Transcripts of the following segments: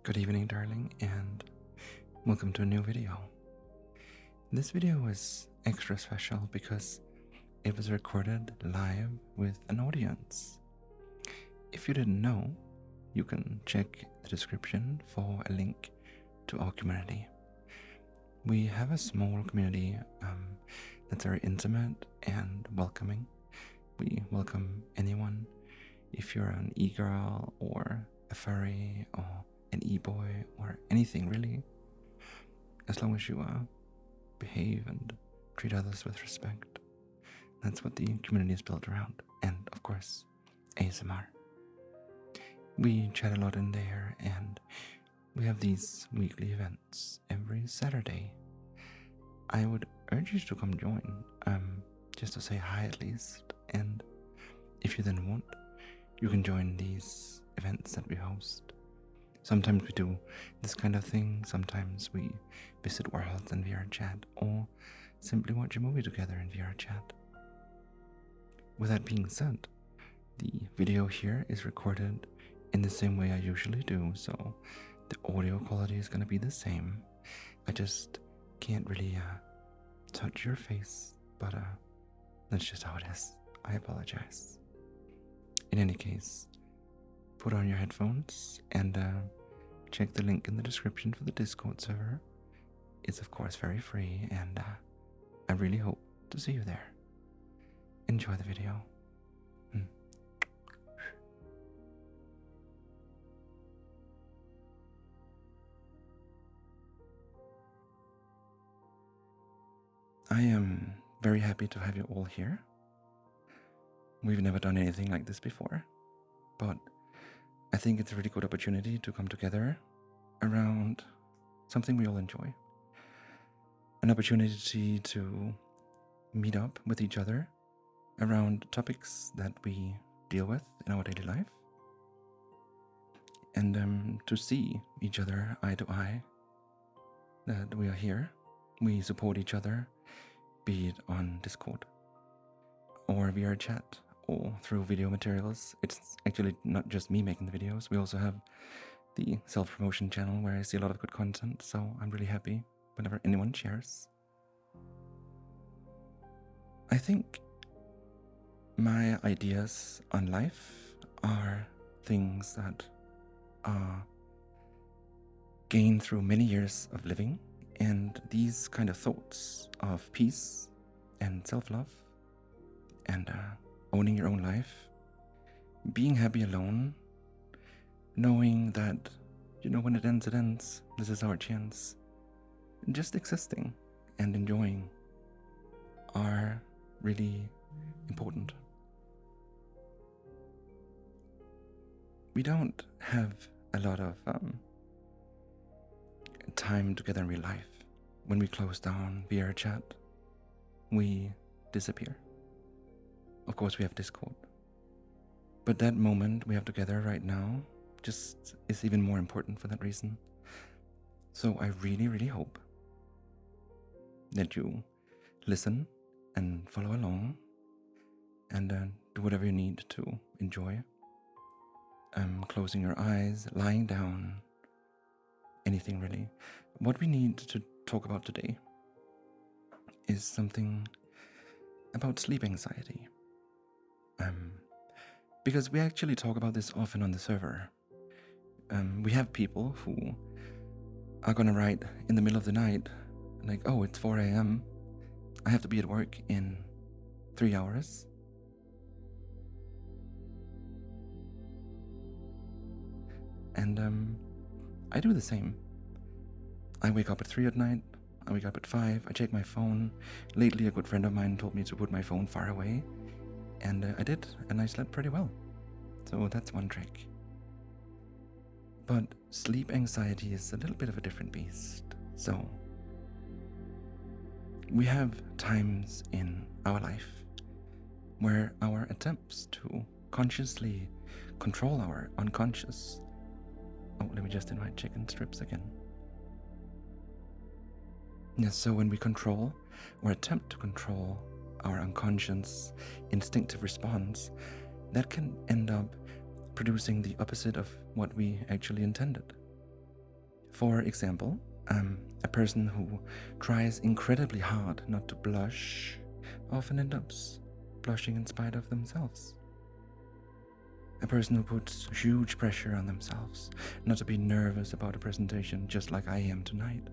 Good evening, darling, and welcome to a new video. This video is extra special because it was recorded live with an audience. If you didn't know, you can check the description for a link to our community. We have a small community that's very intimate and welcoming. We welcome anyone. If you're an e-girl or a furry or an e-boy or anything really, as long as you behave and treat others with respect. That's what the community is built around. And of course, ASMR. We chat a lot in there, and we have these weekly events every Saturday. I would urge you to come join, just to say hi at least. And if you then want, you can join these events that we host. Sometimes we do this kind of thing, sometimes we visit worlds in VRChat, or simply watch a movie together in VRChat. With that being said, the video here is recorded in the same way I usually do, so the audio quality is going to be the same. I just can't really touch your face, but that's just how it is. I apologize. In any case, put on your headphones and check the link in the description for the Discord server. It's of course very free, and I really hope to see you there. Enjoy the video. I am very happy to have you all here. We've never done anything like this before, but I think it's a really good opportunity to come together around something we all enjoy. An opportunity to meet up with each other around topics that we deal with in our daily life, and to see each other eye to eye, that we are here, we support each other, be it on Discord or VRChat or through video materials. It's actually not just me making the videos. We also have the self-promotion channel where I see a lot of good content, so I'm really happy whenever anyone shares. I think my ideas on life are things that are gained through many years of living, and these kind of thoughts of peace and self-love and owning your own life, being happy alone, knowing that, when it ends, this is our chance, just existing and enjoying are really important. We don't have a lot of time together in real life. When we close down VRChat, we disappear. Of course, we have Discord, but that moment we have together right now just is even more important for that reason. So I really, really hope that you listen and follow along and do whatever you need to enjoy. Closing your eyes, lying down, anything really. What we need to talk about today is something about sleep anxiety. Because we actually talk about this often on the server. We have people who are gonna write in the middle of the night, like, oh, it's 4 a.m. I have to be at work in 3 hours. And I do the same. I wake up at 3 at night, I wake up at 5, I check my phone. Lately, a good friend of mine told me to put my phone far away, and I did, and I slept pretty well. So that's one trick. But sleep anxiety is a little bit of a different beast. So we have times in our life where our attempts to consciously control our unconscious. Oh, let me just invite chicken strips again. Yes, so when we control or attempt to control our unconscious instinctive response, that can end up producing the opposite of what we actually intended. For example, a person who tries incredibly hard not to blush often ends up blushing in spite of themselves. A person who puts huge pressure on themselves not to be nervous about a presentation, just like I am tonight,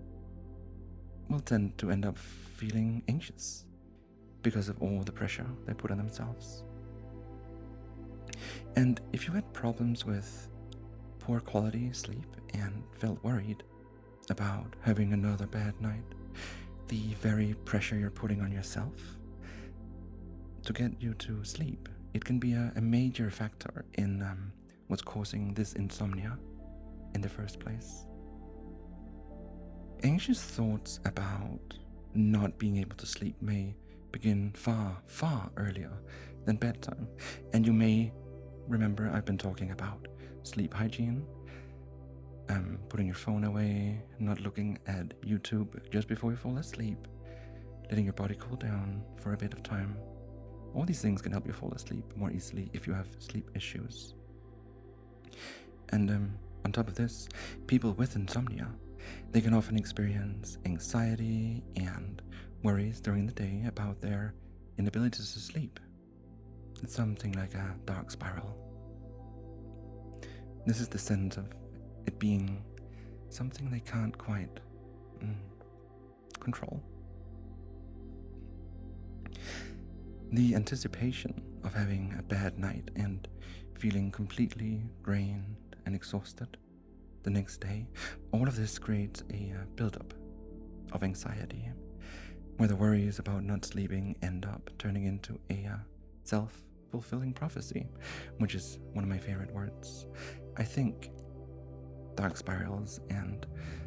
will tend to end up feeling anxious because of all the pressure they put on themselves. And if you had problems with poor quality sleep and felt worried about having another bad night, the very pressure you're putting on yourself to get you to sleep, it can be a major factor in what's causing this insomnia in the first place. Anxious thoughts about not being able to sleep may begin far, far earlier than bedtime. And you may remember I've been talking about sleep hygiene, putting your phone away, not looking at YouTube just before you fall asleep, letting your body cool down for a bit of time. All these things can help you fall asleep more easily if you have sleep issues. And on top of this, people with insomnia, they can often experience anxiety and worries during the day about their inability to sleep. It's something like a dark spiral. This is the sense of it being something they can't quite control. The anticipation of having a bad night and feeling completely drained and exhausted the next day, all of this creates a buildup of anxiety, where the worries about not sleeping end up turning into a self-fulfilling prophecy, which is one of my favorite words. I think dark spirals and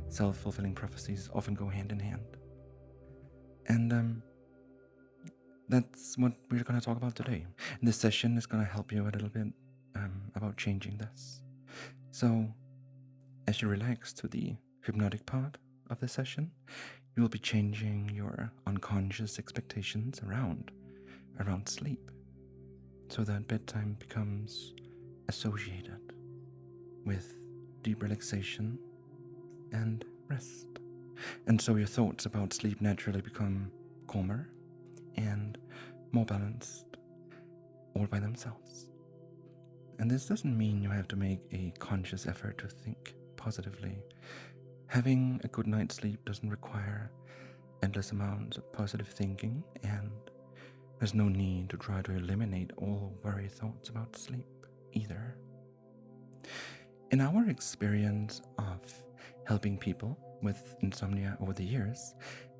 self-fulfilling prophecies often go hand in hand. And that's what we're going to talk about today. This session is going to help you a little bit about changing this. So, as you relax to the hypnotic part of the session, you will be changing your unconscious expectations around sleep, so that bedtime becomes associated with deep relaxation and rest. And so your thoughts about sleep naturally become calmer and more balanced all by themselves. And this doesn't mean you have to make a conscious effort to think positively. Having a good night's sleep doesn't require endless amounts of positive thinking, and there's no need to try to eliminate all worry thoughts about sleep either. In our experience of helping people with insomnia over the years,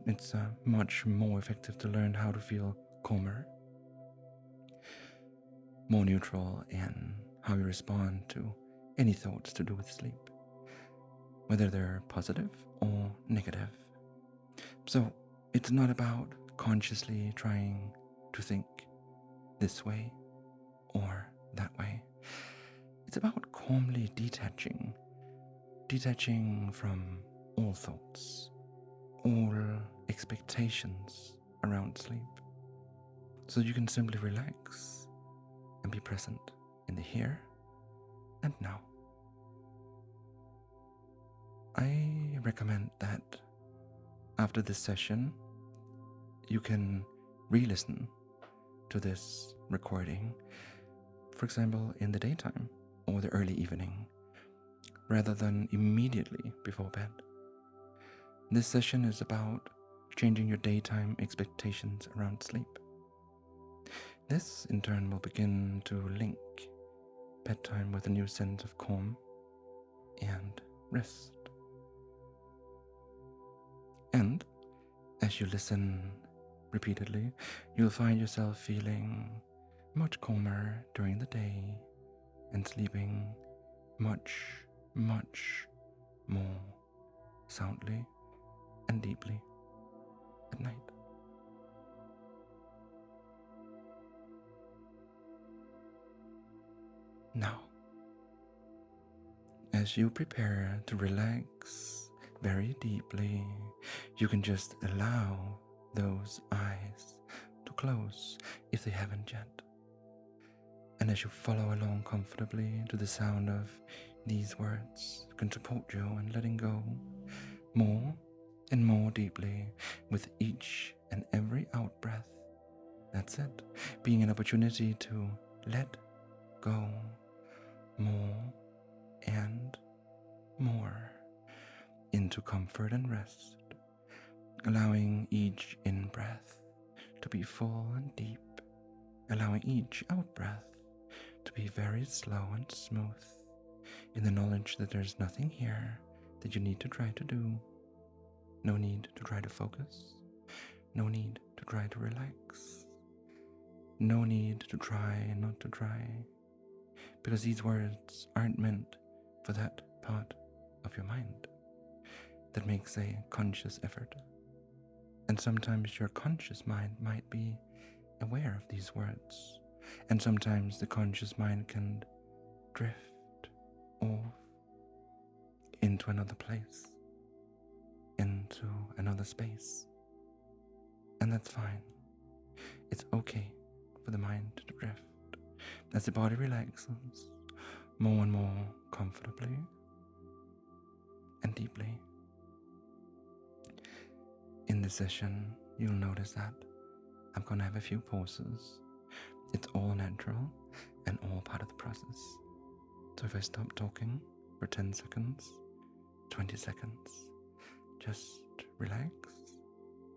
it's much more effective to learn how to feel calmer, more neutral in how you respond to any thoughts to do with sleep, whether they're positive or negative. So it's not about consciously trying to think this way or that way. It's about calmly detaching from all thoughts, all expectations around sleep, so you can simply relax and be present in the here and now. I recommend that after this session, you can re-listen to this recording, for example, in the daytime or the early evening, rather than immediately before bed. This session is about changing your daytime expectations around sleep. This, in turn, will begin to link bedtime with a new sense of calm and rest. And as you listen repeatedly, you'll find yourself feeling much calmer during the day and sleeping much, much more soundly and deeply at night. Now, as you prepare to relax very deeply, you can just allow those eyes to close if they haven't yet. And as you follow along comfortably to the sound of These words can support you in letting go more and more deeply with each and every out breath. That's it, being an opportunity to let go more and more into comfort and rest, allowing each in-breath to be full and deep, allowing each out-breath to be very slow and smooth, in the knowledge that there's nothing here that you need to try to do. No need to try to focus. No need to try to relax. No need to try not to try. Because these words aren't meant for that part of your mind that makes a conscious effort. And sometimes your conscious mind might be aware of these words. And sometimes the conscious mind can drift off into another place, into another space. And that's fine. It's okay for the mind to drift as the body relaxes more and more comfortably and deeply. In this session, you'll notice that I'm going to have a few pauses. It's all natural and all part of the process. So if I stop talking for 10 seconds, 20 seconds, just relax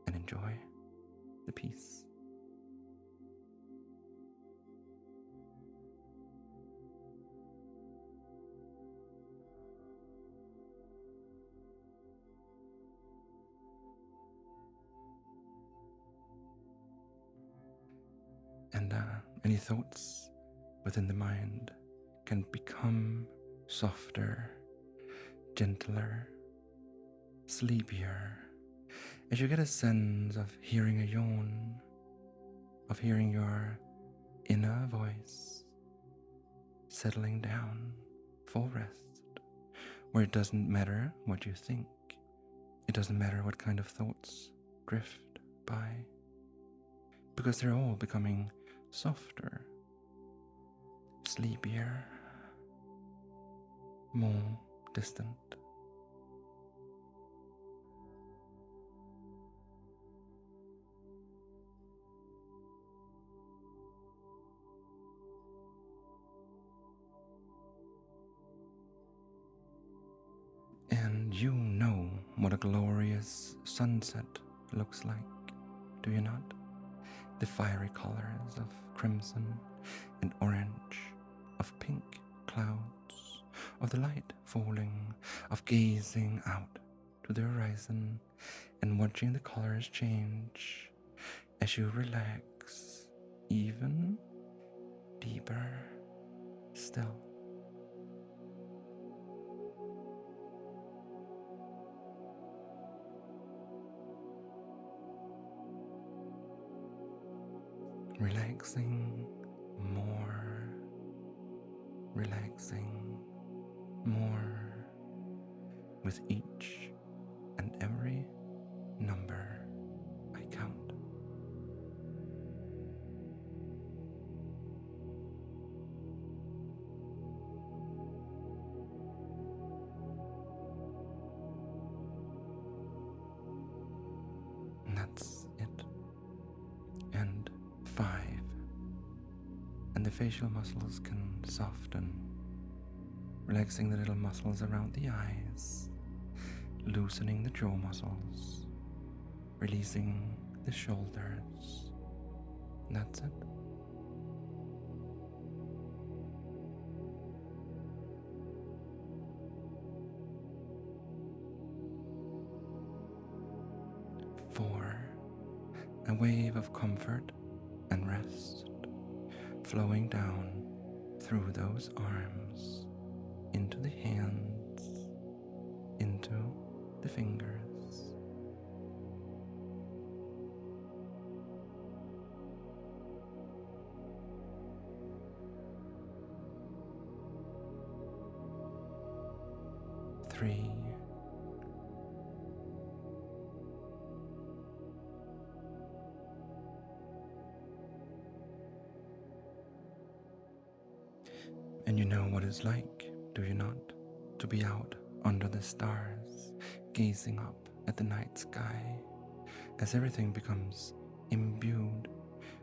and enjoy the peace. And any thoughts within the mind can become softer, gentler, sleepier, as you get a sense of hearing a yawn, of hearing your inner voice settling down for rest, where it doesn't matter what you think, it doesn't matter what kind of thoughts drift by, because they're all becoming softer, sleepier, more distant. And you know what a glorious sunset looks like, do you not? The fiery colors of crimson and orange, of pink clouds, of the light falling, of gazing out to the horizon and watching the colors change as you relax even deeper still. Relaxing more, relaxing more with each and every number I count. And that's it. And 5. And the facial muscles can soften, relaxing the little muscles around the eyes, loosening the jaw muscles, releasing the shoulders. And that's it. Four, a wave of comfort and rest flowing down through those arms, into the hands, into the fingers. 3, and you know what it's like, do you not? to be out under the stars, gazing up at the night sky, as everything becomes imbued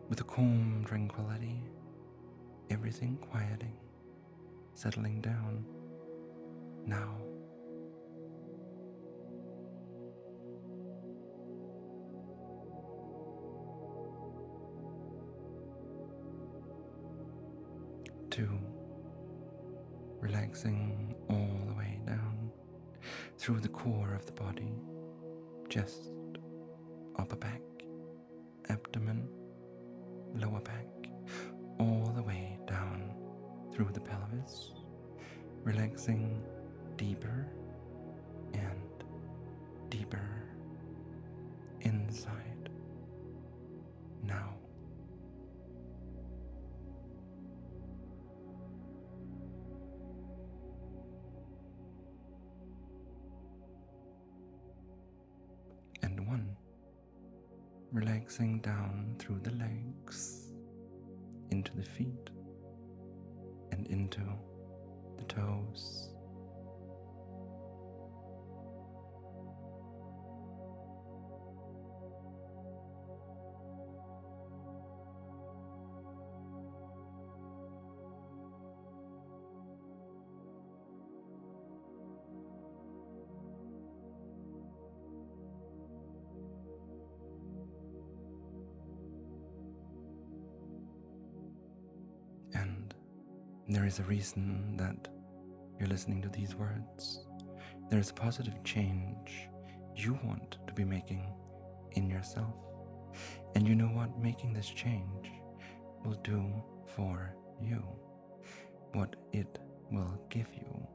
with a calm tranquility, everything quieting, settling down now. Two, relaxing all the way down through the core of the body, chest, upper back, abdomen, lower back, all the way down through the pelvis, relaxing deeper and deeper inside now. And one, relaxing down through the legs, into the feet, and into the toes. And there is a reason that you're listening to these words. There is a positive change you want to be making in yourself. And you know what making this change will do for you, what it will give you,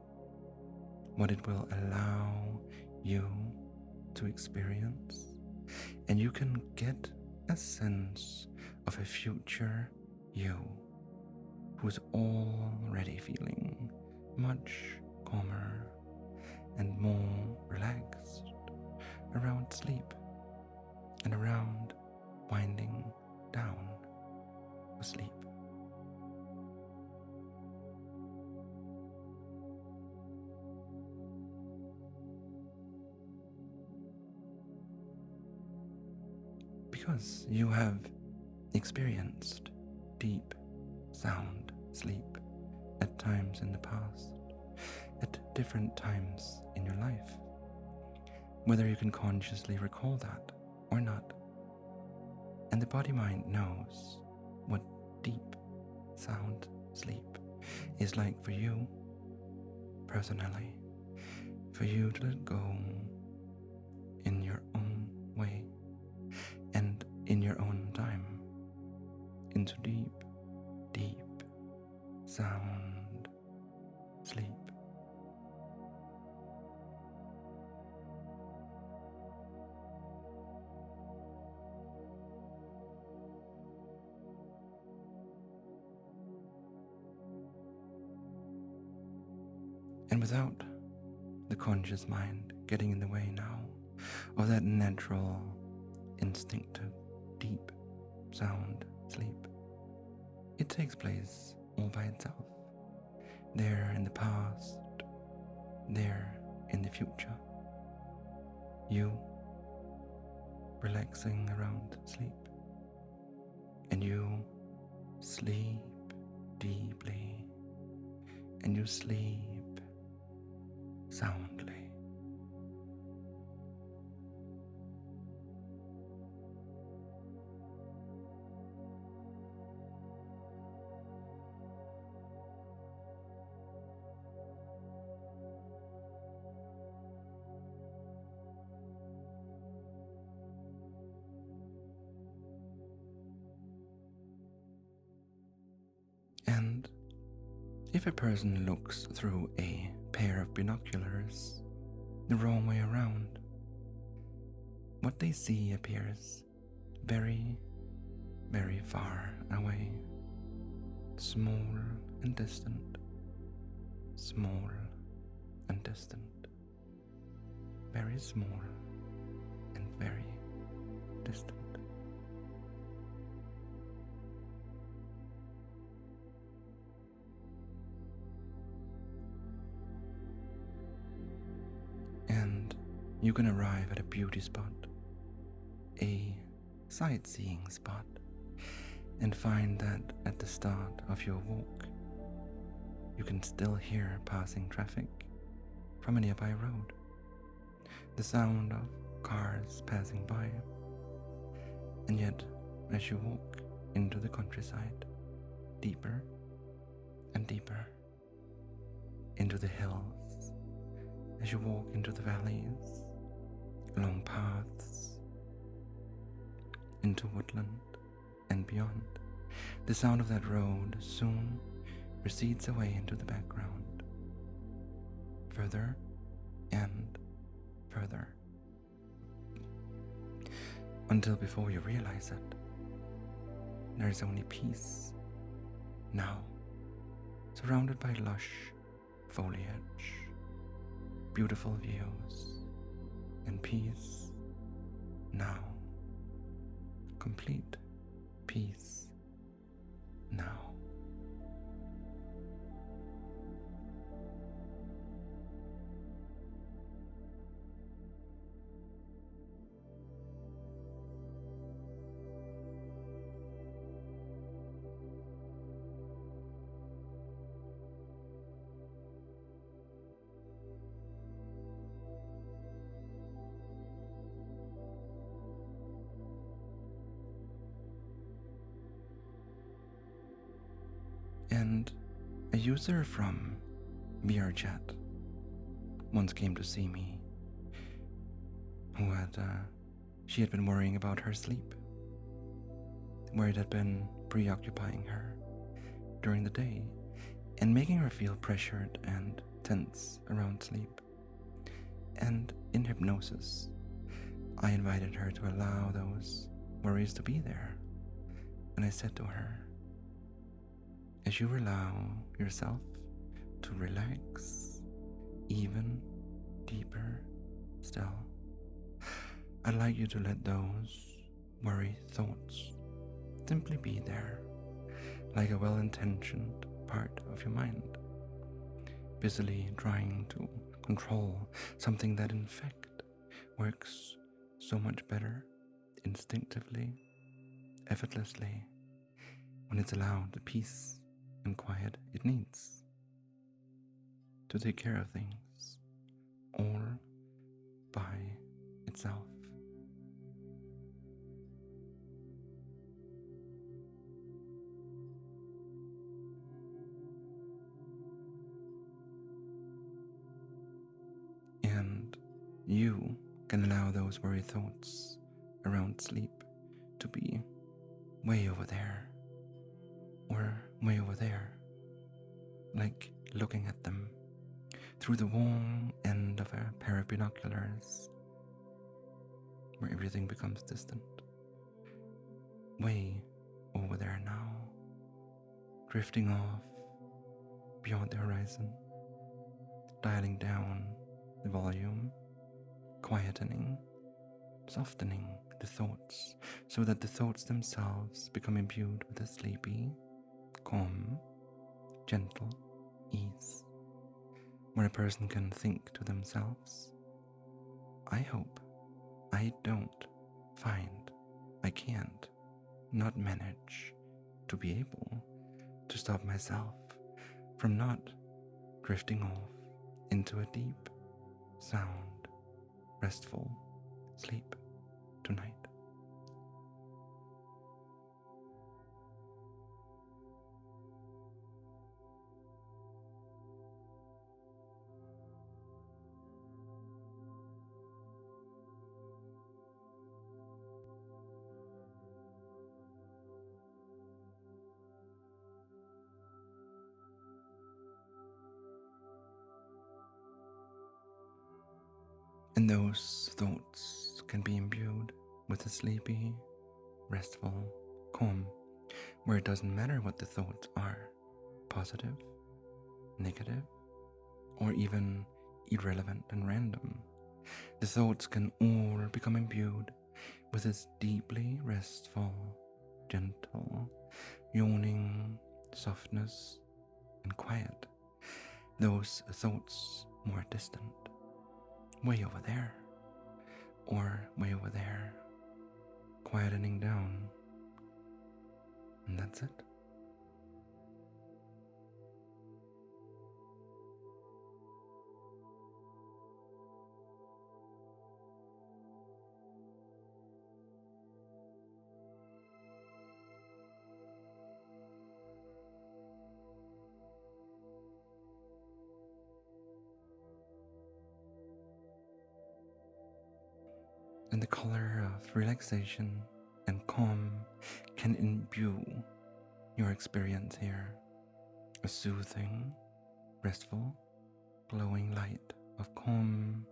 what it will allow you to experience. And you can get a sense of a future you who's already feeling much calmer and more relaxed around sleep and around winding down for sleep. Because you have experienced deep sound sleep at times in the past, at different times in your life, whether you can consciously recall that or not. And the body-mind knows what deep sound sleep is like for you personally, for you to let go in your own way and in your own time into deep sound sleep. And without the conscious mind getting in the way now of that natural, instinctive, deep sound sleep, it takes place all by itself, there in the past, there in the future. You relaxing around sleep, and you sleep deeply, and you sleep soundly. And if a person looks through a pair of binoculars the wrong way around, what they see appears very, very far away, small and distant, small and distant, very small and very distant. you can arrive at a beauty spot, a sightseeing spot, and find that at the start of your walk, you can still hear passing traffic from a nearby road, the sound of cars passing by. And yet, as you walk into the countryside, deeper and deeper into the hills, as you walk into the valleys, along paths, into woodland and beyond, the sound of that road soon recedes away into the background, further and further, until before you realize it, there is only peace now, surrounded by lush foliage, beautiful views, and peace now, complete peace now. And a user from VRChat once came to see me she had been worrying about her sleep, where it had been preoccupying her during the day and making her feel pressured and tense around sleep. And in hypnosis, I invited her to allow those worries to be there. And I said to her, as you allow yourself to relax even deeper still, I'd like you to let those worry thoughts simply be there, like a well-intentioned part of your mind, busily trying to control something that in fact works so much better, instinctively, effortlessly, when it's allowed the peace and quiet it needs to take care of things all by itself. And you can allow those worry thoughts around sleep to be way over there or way over there, like looking at them through the warm end of a pair of binoculars, where everything becomes distant, way over there now, drifting off beyond the horizon, dialing down the volume, quietening, softening the thoughts so that the thoughts themselves become imbued with a sleepy, calm, gentle ease, where a person can think to themselves, I hope I don't find I can't not manage to be able to stop myself from not drifting off into a deep, sound, restful sleep tonight. And those thoughts can be imbued with a sleepy, restful calm, where it doesn't matter what the thoughts are, positive, negative, or even irrelevant and random. The thoughts can all become imbued with this deeply restful, gentle, yawning softness and quiet. Those thoughts more distant, way over there, or way over there, quietening down, and that's it. And the color of relaxation and calm can imbue your experience here. A soothing, restful, glowing light of calm,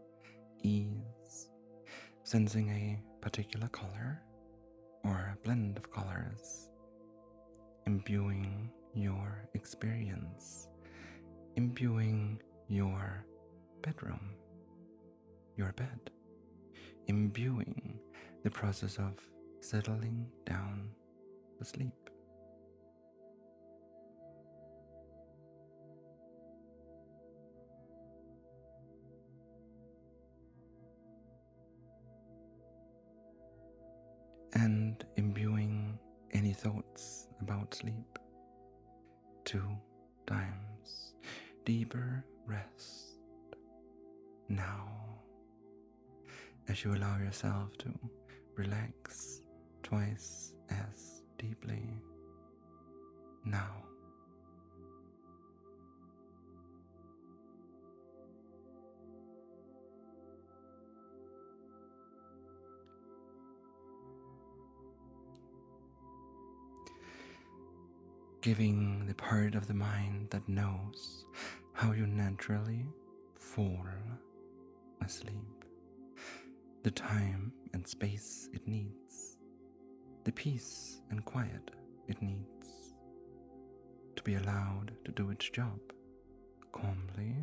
ease, sensing a particular color or a blend of colors, imbuing your experience, imbuing your bedroom, your bed, imbuing the process of settling down to sleep. And imbuing any thoughts about sleep. 2 times deeper rest now, as you allow yourself to relax twice as deeply now. Giving the part of the mind that knows how you naturally fall asleep the time and space it needs, the peace and quiet it needs to be allowed to do its job calmly,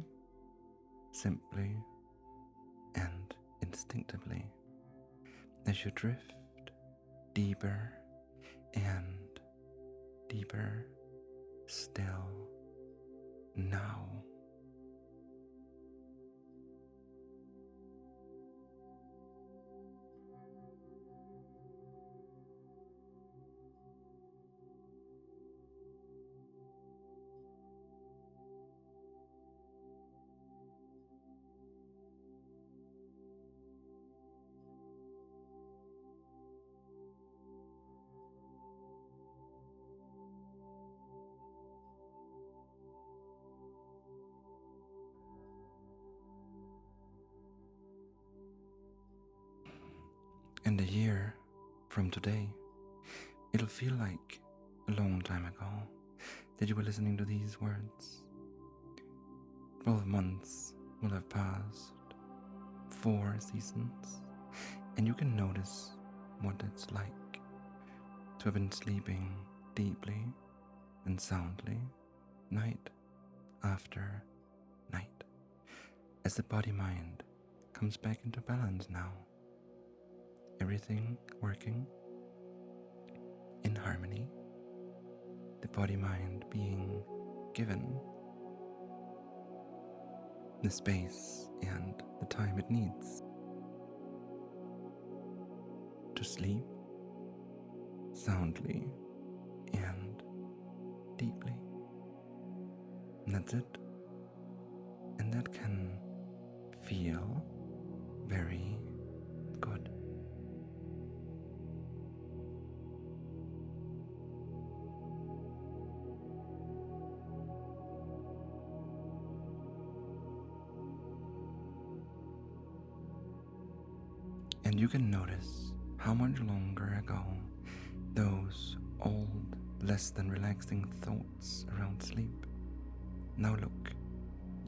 simply, and instinctively as you drift deeper and deeper still now. And a year from today, it'll feel like a long time ago that you were listening to these words. 12 months will have passed, 4 seasons, and you can notice what it's like to have been sleeping deeply and soundly night after night, as the body-mind comes back into balance now. Everything working in harmony, the body-mind being given the space and the time it needs to sleep soundly and deeply. And that's it. And that can feel very good. And you can notice how much longer ago those old, less than relaxing thoughts around sleep now look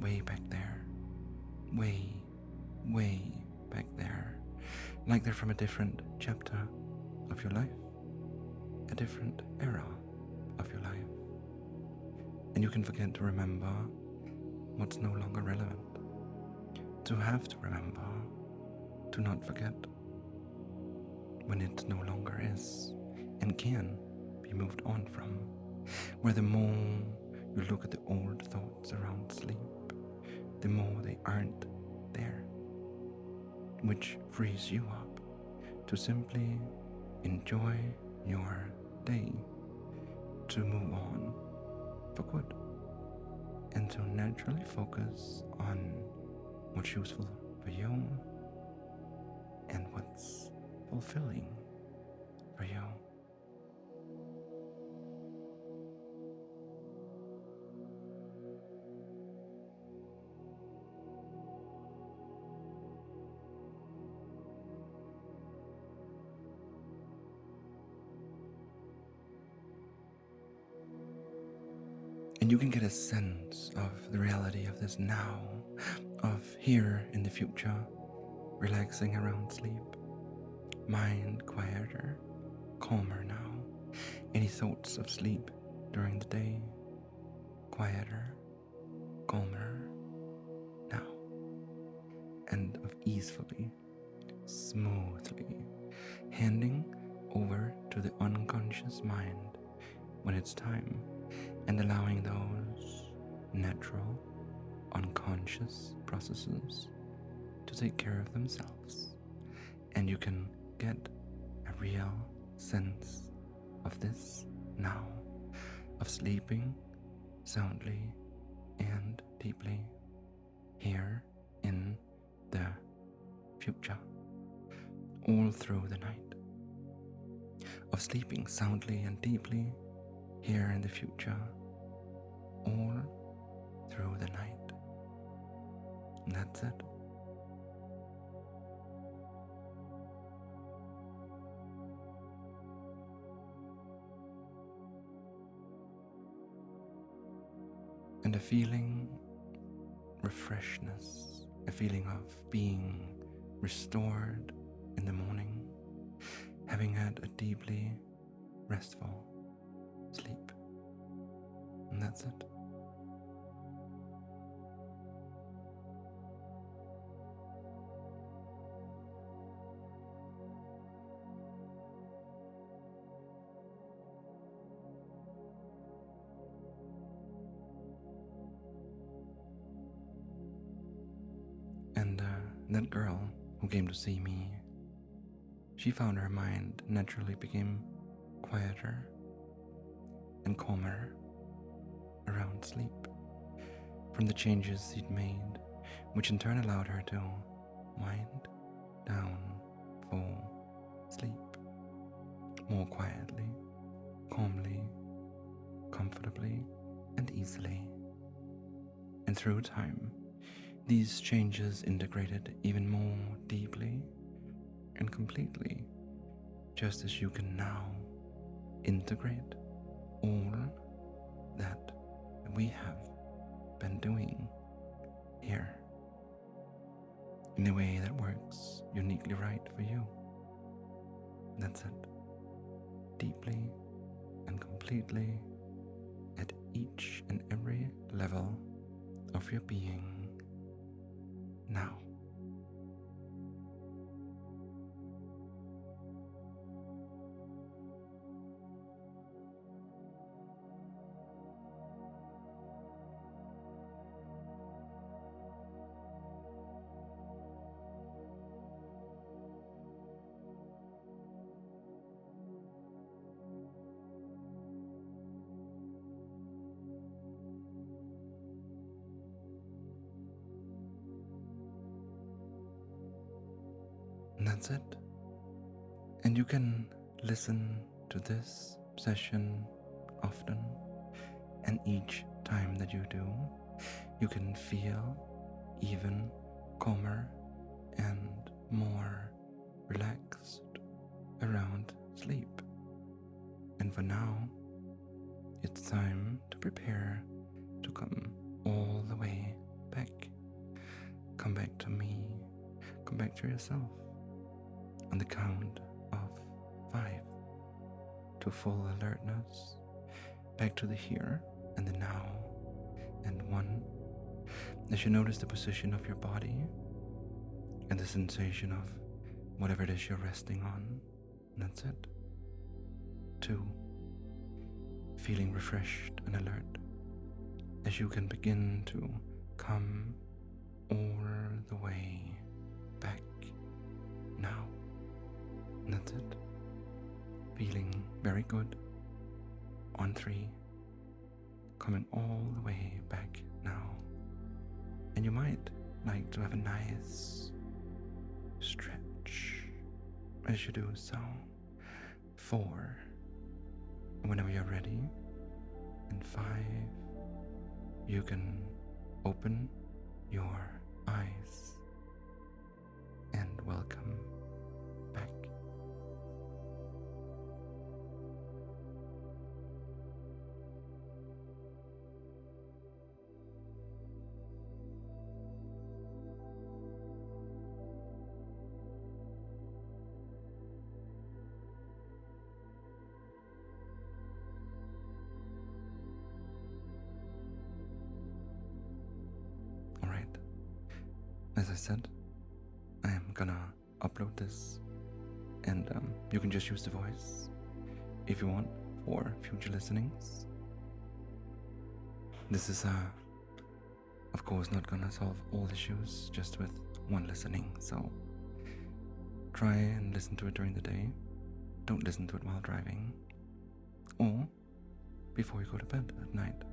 way back there, way back there, like they're from a different chapter of your life, a different era of your life. And you can forget to remember what's no longer relevant, to have to remember, to not forget when it no longer is and can be moved on from, where the more you look at the old thoughts around sleep, the more they aren't there. which frees you up to simply enjoy your day, to move on for good, and to naturally focus on what's useful for you and what's fulfilling for you. And you can get a sense of the reality of this now, of here in the future, relaxing around sleep, mind quieter, calmer now. Any thoughts of sleep during the day, quieter, calmer now. And of easily, smoothly, handing over to the unconscious mind when it's time, and allowing those natural, unconscious processes to take care of themselves. And you can get a real sense of this now, of sleeping soundly and deeply here in the future, all through the night, of sleeping soundly and deeply here in the future, all through the night. And that's it. And a feeling refreshness, a feeling of being restored in the morning, having had a deeply restful sleep. And that's it. And that girl who came to see me, she found her mind naturally became quieter and calmer around sleep from the changes he'd made, which in turn allowed her to wind down for sleep more quietly, calmly, comfortably, and easily. And through time, these changes integrated even more deeply and completely, just as you can now integrate all that we have been doing here in a way that works uniquely right for you. That's it. Deeply and completely at each and every level of your being now. And that's it. And you can listen to this session often, and each time that you do, you can feel even calmer and more relaxed around sleep. And for now, it's time to prepare to come all the way back. Come back to me, come back to yourself on the count of 5 to full alertness, back to the here and the now, and 1, as you notice the position of your body and the sensation of whatever it is you're resting on, and that's it. 2, feeling refreshed and alert as you can begin to come all the way back now. And that's it. Feeling very good. On 3. Coming all the way back now. And you might like to have a nice stretch as you do so. 4. Whenever you're ready. And 5. You can open your eyes. And welcome back. Alright, as I said, I am gonna upload this, and you can just use the voice if you want for future listenings. This is of course not gonna solve all issues just with one listening, so try and listen to it during the day. Don't listen to it while driving, or before you go to bed at night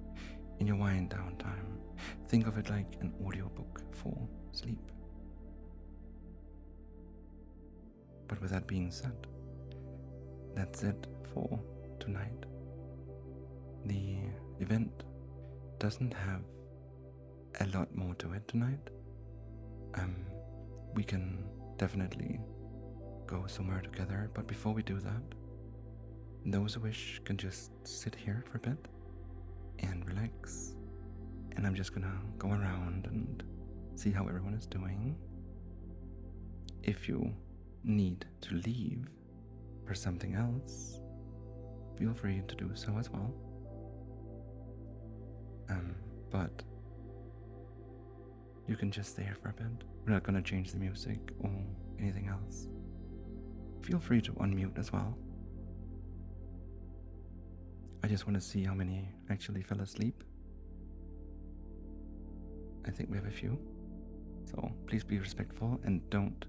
in your wind down time. Think of it like an audiobook for sleep. But with that being said, that's it for tonight. The event doesn't have a lot more to it tonight. We can definitely go somewhere together, but before we do that, those who wish can just sit here for a bit and relax. And I'm just gonna go around and see how everyone is doing. If you need to leave for something else, feel free to do so as well. But you can just stay here for a bit. We're not gonna change the music or anything else. Feel free to unmute as well. I just want to see how many actually fell asleep. I think we have a few. So please be respectful and don't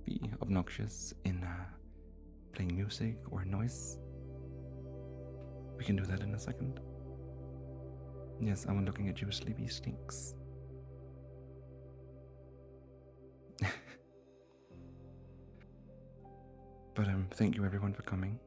be obnoxious in playing music or noise. We can do that in a second. Yes, I'm looking at you, sleepy stinks. But thank you everyone for coming.